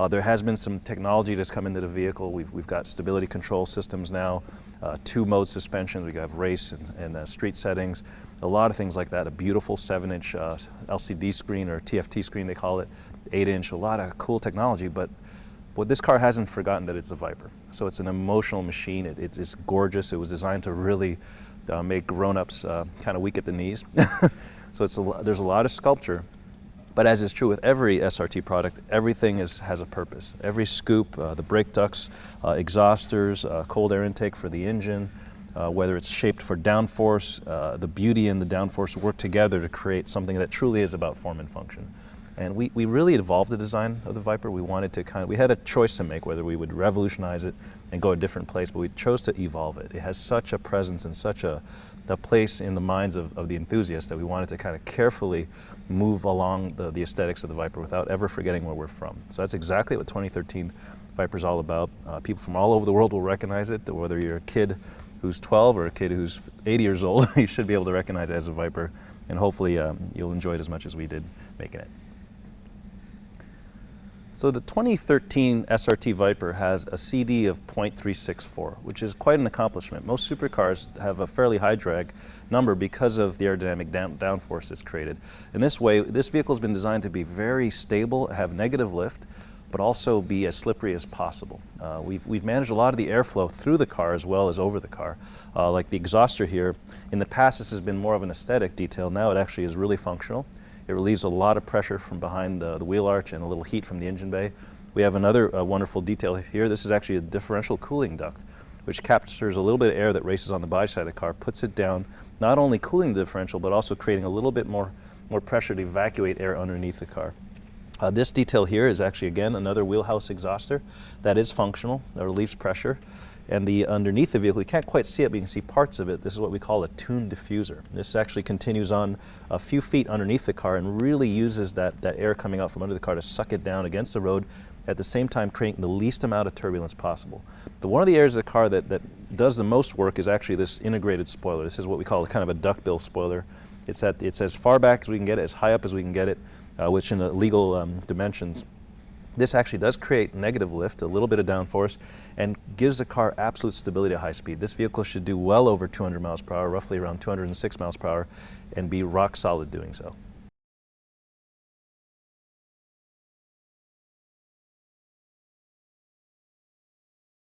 There has been some technology that's come into the vehicle. We've got stability control systems now, 2-mode suspensions. We have race and street settings, a lot of things like that. A beautiful 7-inch LCD screen, or TFT screen they call it, 8-inch, a lot of cool technology. But what this car hasn't forgotten that it's a Viper. So it's an emotional machine. It's gorgeous. It was designed to really make grown-ups kind of weak at the knees. So there's a lot of sculpture. But as is true with every SRT product, everything has a purpose. Every scoop, the brake ducts, exhausters, cold air intake for the engine, whether it's shaped for downforce, the beauty and the downforce work together to create something that truly is about form and function. And we really evolved the design of the Viper. We wanted to we had a choice to make whether we would revolutionize it and go a different place, but we chose to evolve it. It has such a presence and such a place in the minds of the enthusiasts that we wanted to kind of carefully move along the aesthetics of the Viper without ever forgetting where we're from. So that's exactly what 2013 Viper's all about. People from all over the world will recognize it. Whether you're a kid who's 12 or a kid who's 80 years old, you should be able to recognize it as a Viper, and hopefully you'll enjoy it as much as we did making it. So the 2013 SRT Viper has a CD of 0.364, which is quite an accomplishment. Most supercars have a fairly high drag number because of the aerodynamic downforce that's created. In this way, this vehicle has been designed to be very stable, have negative lift, but also be as slippery as possible. We've managed a lot of the airflow through the car as well as over the car. Like the exhauster here, in the past this has been more of an aesthetic detail. Now it actually is really functional. It relieves a lot of pressure from behind the wheel arch and a little heat from the engine bay. We have another wonderful detail here. This is actually a differential cooling duct, which captures a little bit of air that races on the body side of the car, puts it down, not only cooling the differential, but also creating a little bit more pressure to evacuate air underneath the car. This detail here is actually, again, another wheelhouse exhauster that is functional, that relieves pressure. And underneath the vehicle, you can't quite see it, but you can see parts of it. This is what we call a tuned diffuser. This actually continues on a few feet underneath the car and really uses that air coming out from under the car to suck it down against the road, at the same time creating the least amount of turbulence possible. But one of the areas of the car that does the most work is actually this integrated spoiler. This is what we call kind of a duckbill spoiler. It's as far back as we can get it, as high up as we can get it, which in the legal dimensions. This actually does create negative lift, a little bit of downforce, and gives the car absolute stability at high speed. This vehicle should do well over 200 miles per hour, roughly around 206 miles per hour, and be rock solid doing so.